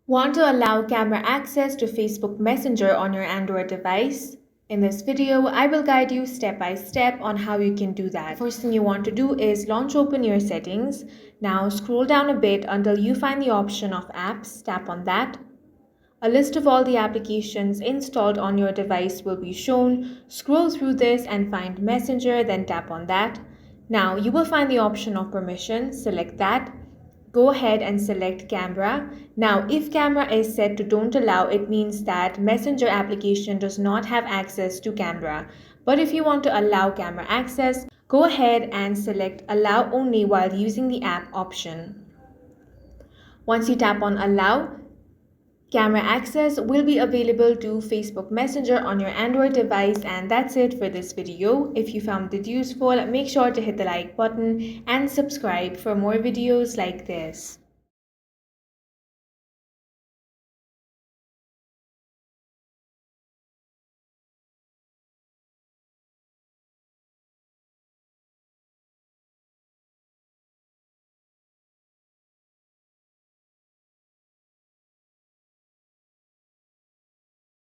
Want to allow camera access to Facebook Messenger on your Android device? In this video, I will guide you step by step on how you can do that. First thing you want to do is launch open your settings. Now scroll down a bit until you find the option of apps. Tap on that. A list of all the applications installed on your device will be shown. Scroll through this and find Messenger, then tap on that. Now you will find the option of permissions. Select that. Go ahead and select camera. Now, if camera is set to don't allow, it means that Messenger application does not have access to camera. But if you want to allow camera access, go ahead and select allow only while using the app option. Once you tap on allow, camera access will be available to Facebook Messenger on your Android device, and that's it for this video. If you found it useful, make sure to hit the like button and subscribe for more videos like this.